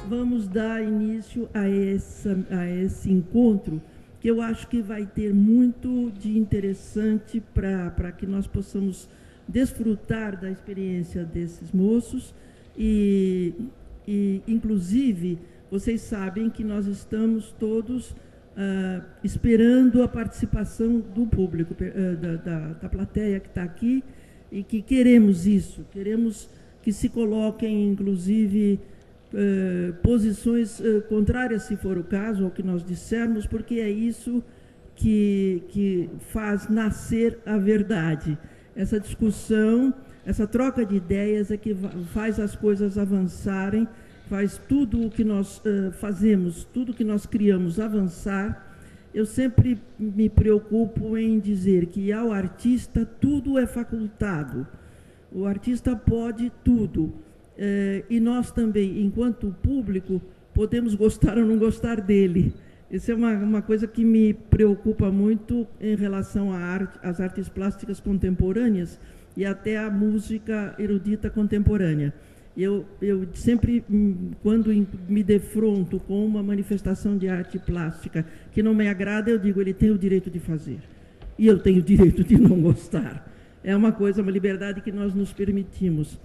vamos dar início a esse encontro, que eu acho que vai ter muito de interessante para que nós possamos desfrutar da experiência desses moços e inclusive, vocês sabem que nós estamos todos esperando a participação do público, da plateia que está aqui, e que queremos isso, queremos que se coloquem, inclusive, posições contrárias, se for o caso, ao que nós dissermos, porque é isso que faz nascer a verdade. Essa discussão, essa troca de ideias é que faz as coisas avançarem, faz tudo o que nós fazemos, tudo que nós criamos avançar. Eu sempre me preocupo em dizer que ao artista tudo é facultado. O artista pode tudo. E nós também, enquanto público, podemos gostar ou não gostar dele. Isso é uma coisa que me preocupa muito em relação às artes plásticas contemporâneas e até à música erudita contemporânea. Eu sempre, quando me defronto com uma manifestação de arte plástica que não me agrada, eu digo, ele tem o direito de fazer. E eu tenho o direito de não gostar. É uma coisa, uma liberdade que nós nos permitimos.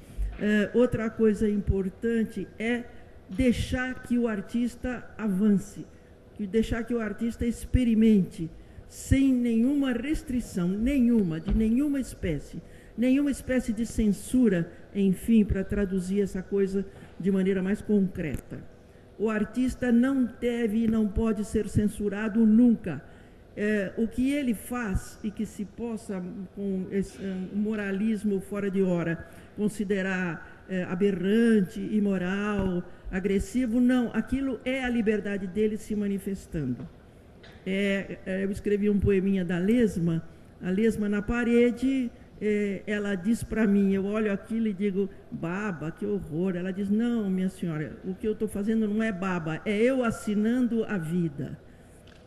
Outra coisa importante é deixar que o artista avance, deixar que o artista experimente, sem nenhuma restrição, de nenhuma espécie de censura, enfim, para traduzir essa coisa de maneira mais concreta. O artista não deve e não pode ser censurado nunca. O que ele faz e que se possa, com esse moralismo fora de hora, considerar aberrante, imoral, agressivo, não. Aquilo é a liberdade dele se manifestando. Eu escrevi um poeminha da Lesma, a Lesma na parede. Ela diz para mim, eu olho aquilo e digo, baba, que horror. Ela diz, não, minha senhora, o que eu estou fazendo não é baba, é eu assinando a vida.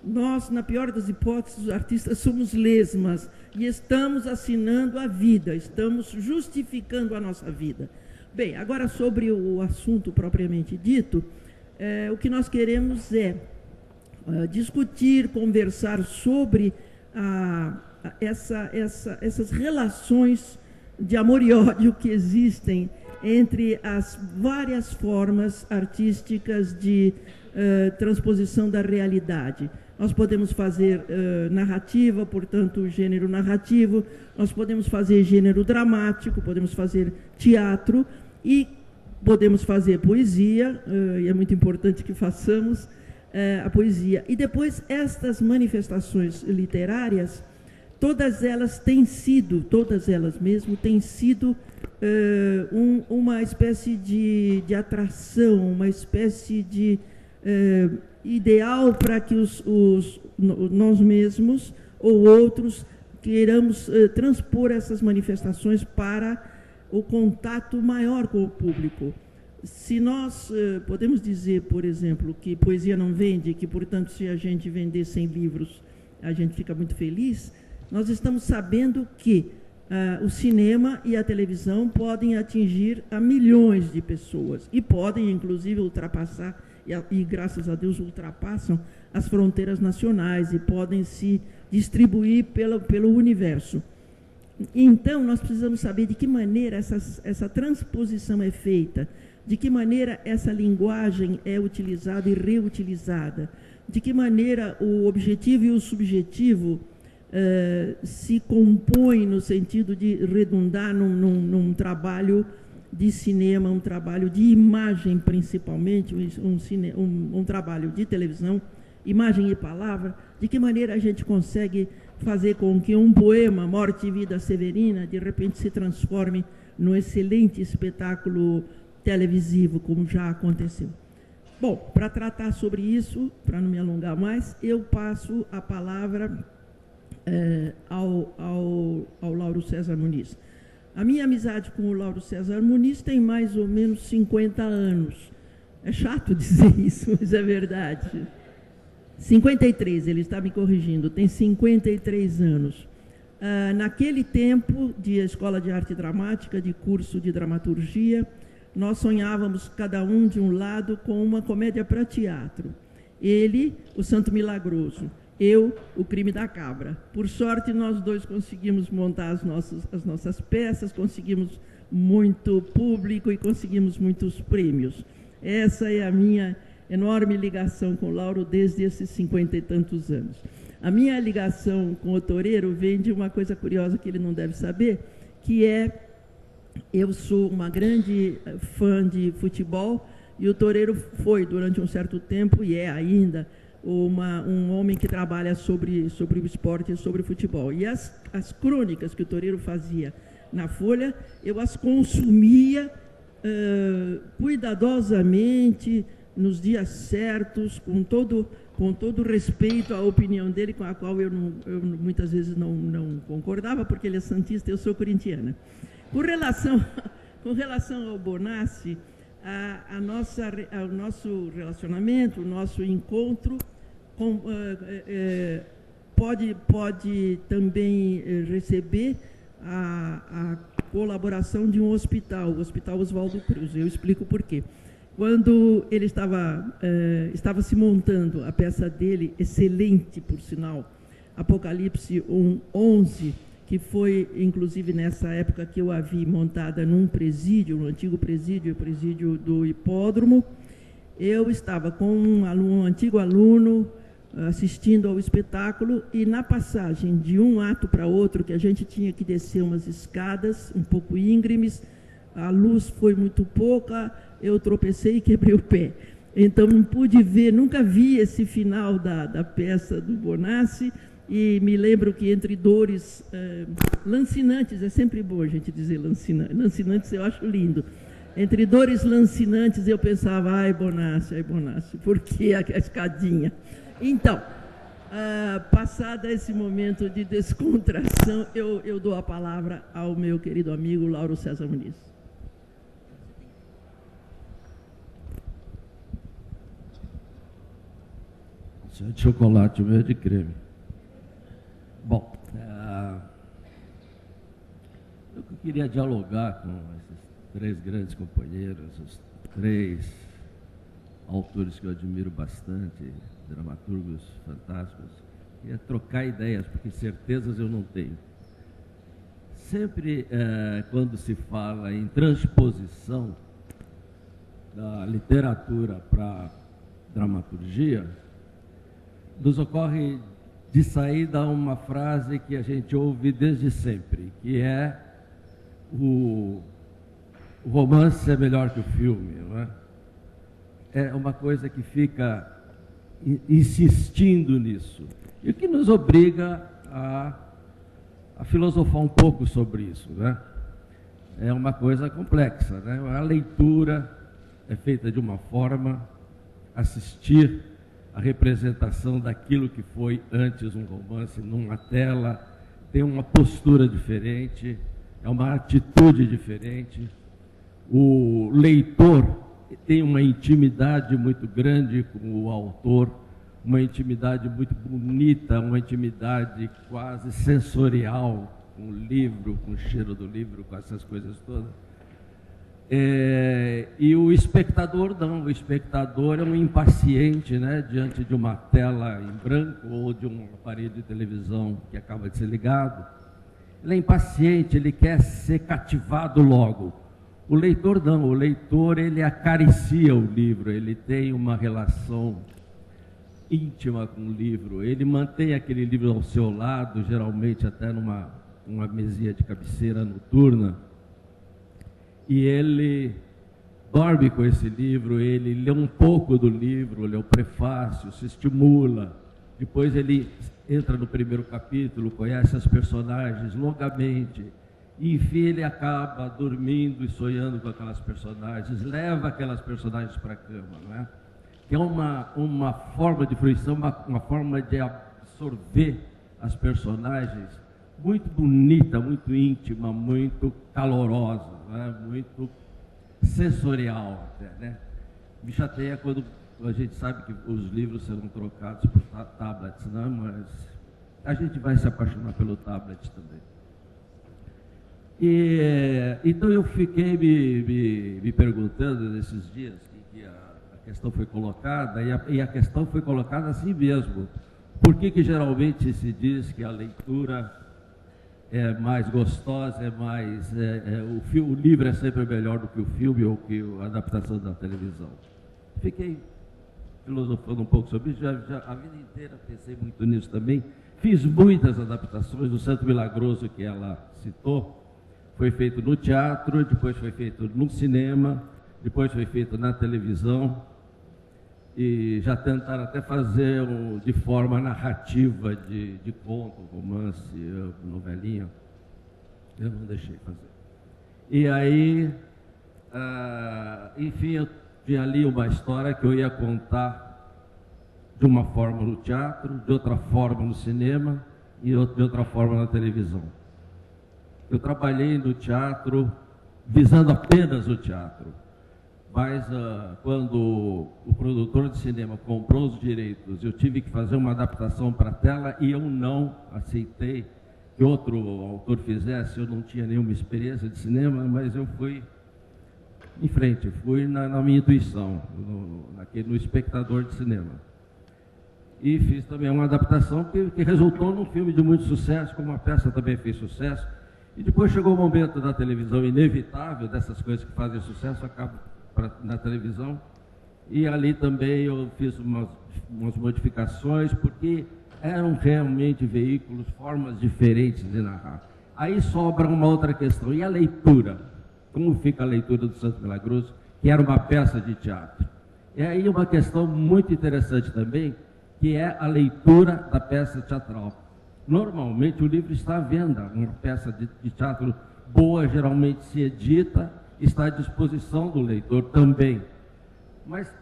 Nós, na pior das hipóteses, os artistas somos lesmas e estamos assinando a vida, estamos justificando a nossa vida. Bem, agora sobre o assunto propriamente dito, o que nós queremos é discutir, conversar sobre essas relações de amor e ódio que existem entre as várias formas artísticas de transposição da realidade. Nós podemos fazer narrativa, portanto, gênero narrativo, nós podemos fazer gênero dramático, podemos fazer teatro e podemos fazer poesia, e é muito importante que façamos a poesia. E depois, estas manifestações literárias, todas elas mesmo, têm sido uma espécie de atração, uma espécie de ideal para que nós mesmos ou outros queiramos transpor essas manifestações para o contato maior com o público. Se nós podemos dizer, por exemplo, que poesia não vende, que, portanto, se a gente vender 100 livros, a gente fica muito feliz, nós estamos sabendo que o cinema e a televisão podem atingir a milhões de pessoas e podem, inclusive, ultrapassar, e graças a Deus ultrapassam as fronteiras nacionais e podem se distribuir pelo universo. Então, nós precisamos saber de que maneira essa transposição é feita, de que maneira essa linguagem é utilizada e reutilizada, de que maneira o objetivo e o subjetivo se compõem no sentido de redundar num trabalho de cinema, um trabalho de imagem principalmente, um trabalho de televisão, imagem e palavra, de que maneira a gente consegue fazer com que um poema, Morte e Vida Severina, de repente se transforme num excelente espetáculo televisivo, como já aconteceu. Bom, para tratar sobre isso, para não me alongar mais, eu passo a palavra ao Lauro César Muniz. A minha amizade com o Lauro César Muniz tem mais ou menos 50 anos. É chato dizer isso, mas é verdade. 53, ele está me corrigindo, tem 53 anos. Naquele tempo de Escola de Arte Dramática, de curso de dramaturgia, nós sonhávamos cada um de um lado com uma comédia para teatro. Ele, o Santo Milagroso, eu, o Crime da Cabra. Por sorte, nós dois conseguimos montar as nossas peças, conseguimos muito público e conseguimos muitos prêmios. Essa é a minha enorme ligação com o Lauro desde esses 50 e tantos anos. A minha ligação com o Toureiro vem de uma coisa curiosa que ele não deve saber, que é, eu sou uma grande fã de futebol, e o Toureiro foi, durante um certo tempo, e é ainda, um homem que trabalha sobre o esporte e sobre o futebol. E as crônicas que o Toureiro fazia na Folha, eu as consumia cuidadosamente, nos dias certos, com todo respeito à opinião dele, com a qual eu muitas vezes não concordava, porque ele é santista e eu sou corintiana. Com relação ao Bonassi, o nosso relacionamento, o nosso encontro pode também receber a colaboração de um hospital, o Hospital Oswaldo Cruz. Eu explico por quê. Quando ele estava se montando a peça dele, excelente, por sinal, Apocalipse 11, que foi, inclusive, nessa época que eu a vi montada num presídio, no antigo presídio, o presídio do Hipódromo, eu estava com um antigo aluno assistindo ao espetáculo, e na passagem de um ato para outro, que a gente tinha que descer umas escadas um pouco íngremes, a luz foi muito pouca, eu tropecei e quebrei o pé. Então não pude ver, nunca vi esse final da peça do Bonassi, e me lembro que entre dores lancinantes, é sempre bom a gente dizer lancinantes, eu acho lindo. Entre dores lancinantes eu pensava, ai Bonassi, por que a escadinha? Então, passado esse momento de descontração, eu dou a palavra ao meu querido amigo Lauro César Muniz. Isso é de chocolate, o meu é de creme. Bom, eu queria dialogar com esses três grandes companheiros, os três autores que eu admiro bastante, dramaturgos fantásticos, queria trocar ideias, porque certezas eu não tenho. Sempre quando se fala em transposição da literatura para dramaturgia, nos ocorre de saída uma frase que a gente ouve desde sempre, que é o romance é melhor que o filme, não é? É uma coisa que fica insistindo nisso, e que nos obriga a filosofar um pouco sobre isso, né? É uma coisa complexa, né? A leitura é feita de uma forma, assistir a representação daquilo que foi antes um romance numa tela tem uma postura diferente, é uma atitude diferente. O leitor tem uma intimidade muito grande com o autor, uma intimidade muito bonita, uma intimidade quase sensorial com o livro, com o cheiro do livro, com essas coisas todas. E o espectador não, o espectador é um impaciente, né, diante de uma tela em branco ou de um aparelho de televisão que acaba de ser ligado. Ele é impaciente, ele quer ser cativado logo. O leitor não, o leitor ele acaricia o livro, ele tem uma relação íntima com o livro, ele mantém aquele livro ao seu lado, geralmente até numa mesinha de cabeceira noturna, e ele dorme com esse livro, ele lê um pouco do livro, lê o prefácio, se estimula, depois ele entra no primeiro capítulo, conhece as personagens longamente, e enfim ele acaba dormindo e sonhando com aquelas personagens, leva aquelas personagens para a cama, não é? Que é uma forma de fruição, uma forma de absorver as personagens muito bonita, muito íntima, muito calorosa, né? Muito sensorial até, né? Me chateia quando a gente sabe que os livros serão trocados por tablets, né? Mas a gente vai se apaixonar pelo tablet também. Então eu fiquei me perguntando nesses dias que a questão foi colocada, e a questão foi colocada assim mesmo. Por que geralmente se diz que a leitura é mais gostosa, o livro é sempre melhor do que o filme ou que a adaptação da televisão? Fiquei filosofando um pouco sobre isso, já a vida inteira pensei muito nisso também. Fiz muitas adaptações. O Santo Milagroso, que ela citou, foi feito no teatro, depois foi feito no cinema, depois foi feito na televisão, e já tentaram até fazer de forma narrativa, de conto, romance, novelinha. Eu não deixei fazer. E aí, enfim, eu tinha ali uma história que eu ia contar de uma forma no teatro, de outra forma no cinema e de outra forma na televisão. Eu trabalhei no teatro visando apenas o teatro, mas quando o produtor de cinema comprou os direitos, eu tive que fazer uma adaptação para a tela e eu não aceitei que outro autor fizesse. Eu não tinha nenhuma experiência de cinema, mas eu fui em frente, fui na minha intuição, no espectador de cinema. E fiz também uma adaptação que resultou num filme de muito sucesso, como a peça também fez sucesso. E depois chegou o momento da televisão inevitável, dessas coisas que fazem sucesso, acabam na televisão. E ali também eu fiz umas modificações, porque eram realmente veículos, formas diferentes de narrar. Aí sobra uma outra questão, e a leitura? Como fica a leitura do Santo Milagroso, que era uma peça de teatro? E aí uma questão muito interessante também, que é a leitura da peça teatral. Normalmente o livro está à venda, uma peça de teatro boa geralmente se edita, está à disposição do leitor também. Mas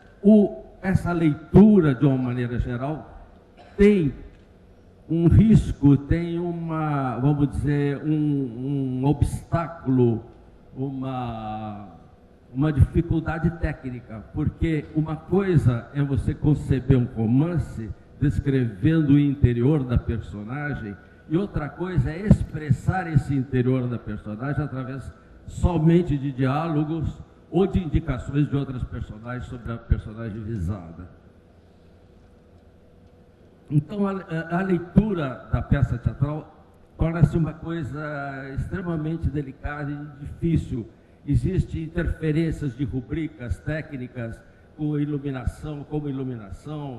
essa leitura, de uma maneira geral, tem um risco, tem vamos dizer, um obstáculo, uma dificuldade técnica, porque uma coisa é você conceber um romance descrevendo o interior da personagem, e outra coisa é expressar esse interior da personagem através somente de diálogos ou de indicações de outras personagens sobre a personagem visada. Então, a leitura da peça teatral torna-se uma coisa extremamente delicada e difícil. Existem interferências de rubricas técnicas, como iluminação,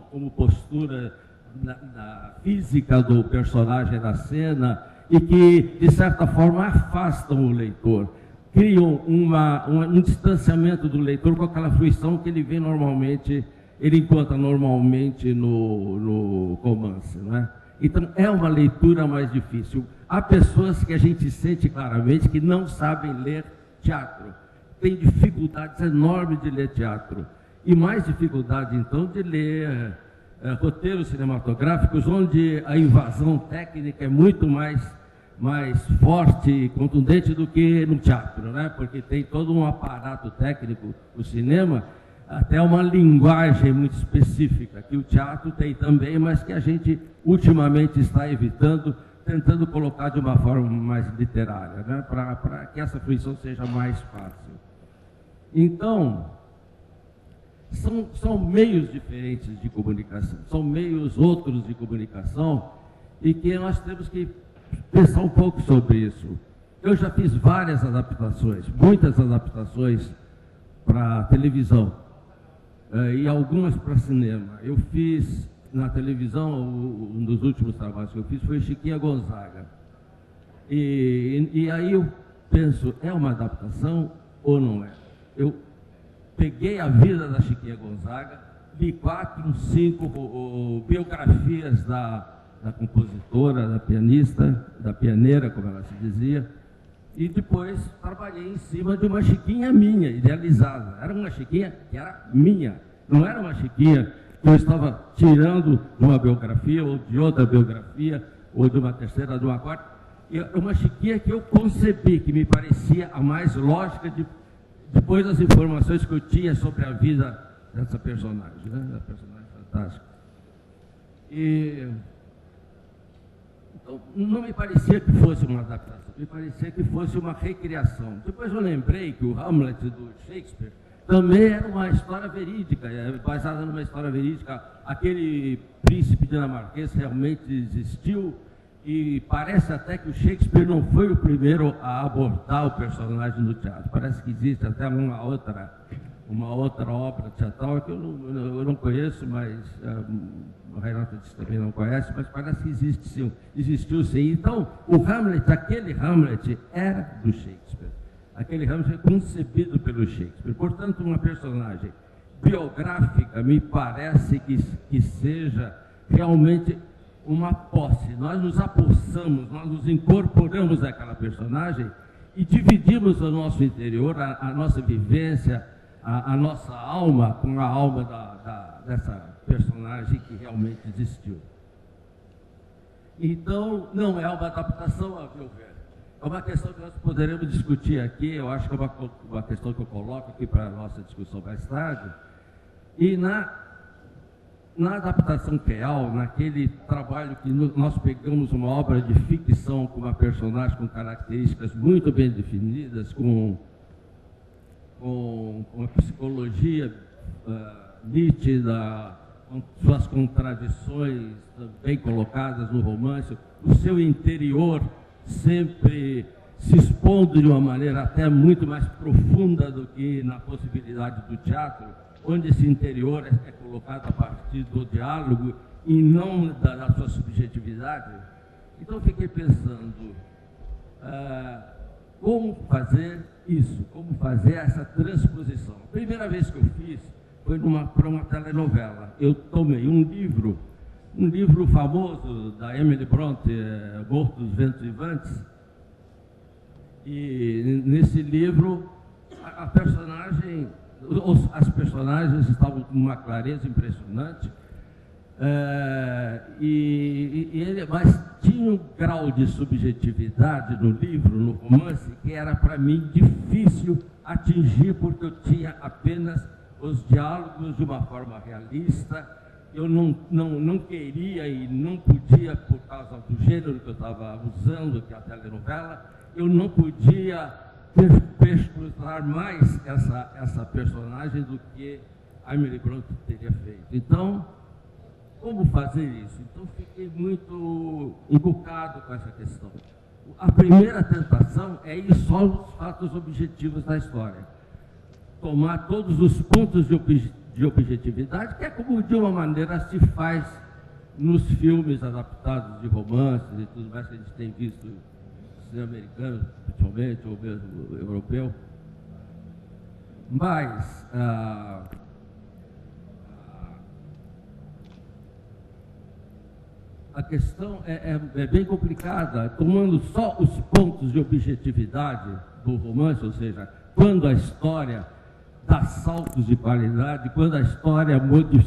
como postura na física do personagem na cena, e que, de certa forma, afastam o leitor, criam um distanciamento do leitor com aquela fruição que ele encontra normalmente no romance, não é? Então, é uma leitura mais difícil. Há pessoas que a gente sente claramente que não sabem ler teatro, tem dificuldades enormes de ler teatro, e mais dificuldade, então, de ler roteiros cinematográficos, onde a invasão técnica é muito mais forte e contundente do que no teatro, né? Porque tem todo um aparato técnico, o cinema, até uma linguagem muito específica, que o teatro tem também, mas que a gente ultimamente está evitando, tentando colocar de uma forma mais literária, né? Para que essa fruição seja mais fácil. Então, são meios diferentes de comunicação, são meios outros de comunicação, e que nós temos que pensar um pouco sobre isso. Eu já fiz várias adaptações, muitas adaptações para televisão, e algumas para cinema. Eu fiz na televisão, um dos últimos trabalhos que eu fiz foi Chiquinha Gonzaga. E aí eu penso, é uma adaptação ou não é? Eu peguei a vida da Chiquinha Gonzaga, li 4, 5 biografias da compositora, da pianista, da pioneira, como ela se dizia, e depois trabalhei em cima de uma Chiquinha minha, idealizada. Era uma Chiquinha que era minha, não era uma Chiquinha que eu estava tirando de uma biografia, ou de outra biografia, ou de uma terceira, de uma quarta. É uma Chiquinha que eu concebi, que me parecia a mais lógica depois das informações que eu tinha sobre a vida dessa personagem, né? Da personagem fantástica. Então, não me parecia que fosse uma adaptação, me parecia que fosse uma recriação. Depois eu lembrei que o Hamlet do Shakespeare também era uma história verídica, baseada numa história verídica. Aquele príncipe dinamarquês realmente existiu, e parece até que o Shakespeare não foi o primeiro a abordar o personagem no teatro. Parece que existe até uma outra obra teatral que eu não conheço, mas o Renato disse também não conhece, mas parece que existiu sim. Então, o Hamlet, aquele Hamlet, era do Shakespeare. Aquele Hamlet é concebido pelo Shakespeare. Portanto, uma personagem biográfica me parece que seja realmente uma posse. Nós nos apossamos, nós nos incorporamos àquela personagem e dividimos o nosso interior, a nossa vivência, a nossa alma com a alma dessa personagem que realmente existiu. Então, não é uma adaptação, a meu ver. É uma questão que nós poderemos discutir aqui, eu acho que é uma questão que eu coloco aqui para a nossa discussão mais tarde. E na adaptação real, naquele trabalho que nós pegamos uma obra de ficção com uma personagem com características muito bem definidas, com uma psicologia nítida, com suas contradições bem colocadas no romance, o seu interior sempre se expondo de uma maneira até muito mais profunda do que na possibilidade do teatro, onde esse interior é colocado a partir do diálogo e não da sua subjetividade. Então, fiquei pensando, como fazer isso, como fazer essa transposição. A primeira vez que eu fiz foi para uma telenovela. Eu tomei um livro famoso da Emily Bronte, Morto dos Ventos Vivantes, e nesse livro as personagens estavam com uma clareza impressionante, mas tinha um grau de subjetividade no livro, no romance, que era para mim difícil atingir, porque eu tinha apenas os diálogos de uma forma realista. Eu não queria e não podia, por causa do gênero que eu estava usando, que é a telenovela, eu não podia perscrutar mais essa personagem do que a Emily Bronte teria feito. Então, como fazer isso? Então, fiquei muito encucado com essa questão. A primeira tentação é ir só nos fatos objetivos da história. Tomar todos os pontos de objetividade, que é como de uma maneira se faz nos filmes adaptados de romances e tudo mais que a gente tem visto, cinema americano, principalmente, ou mesmo europeu. Mas a questão é bem complicada, tomando só os pontos de objetividade do romance, ou seja, quando a história dá saltos de qualidade, quando a história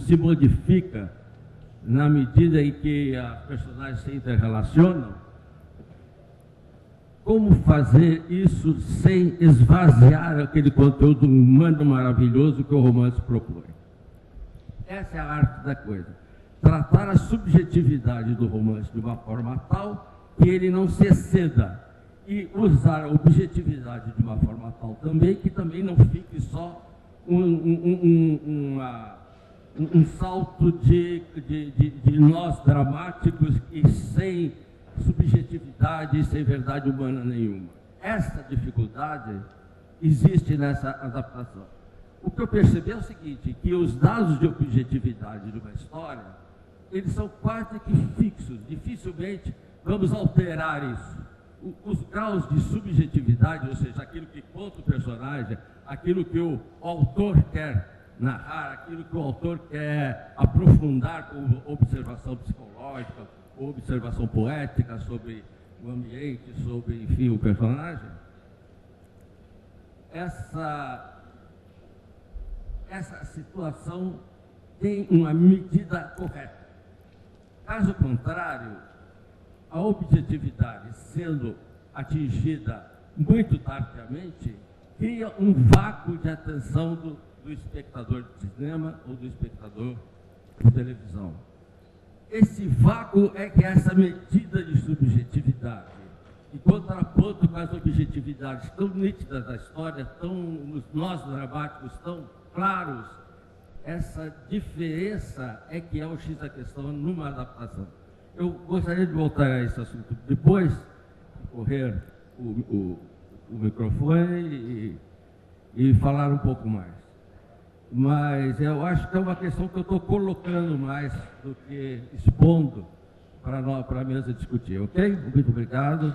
se modifica na medida em que as personagens se interrelacionam. Como fazer isso sem esvaziar aquele conteúdo humano maravilhoso que o romance propõe? Essa é a arte da coisa. Tratar a subjetividade do romance de uma forma tal que ele não se exceda, e usar a objetividade de uma forma tal também que também não fique só um salto de nós dramáticos e sem subjetividade e sem verdade humana nenhuma. Essa dificuldade existe nessa adaptação. O que eu percebi é o seguinte, que os dados de objetividade de uma história, eles são quase que fixos, dificilmente vamos alterar isso. Os graus de subjetividade, ou seja, aquilo que conta o personagem, aquilo que o autor quer narrar, aquilo que o autor quer aprofundar com observação psicológica, ou observação poética sobre o ambiente, sobre, enfim, o personagem, essa situação tem uma medida correta. Caso contrário, a objetividade sendo atingida muito tardiamente, cria um vácuo de atenção do espectador de cinema ou do espectador de televisão. esse vácuo é que é essa medida de subjetividade. Em contraponto com as objetividades tão nítidas da história, os nós dramáticos tão claros, essa diferença é que é o X da questão numa adaptação. Eu gostaria de voltar a esse assunto depois, de correr o microfone e falar um pouco mais. Mas eu acho que é uma questão que eu estou colocando mais do que expondo para a mesa discutir, ok? Muito obrigado.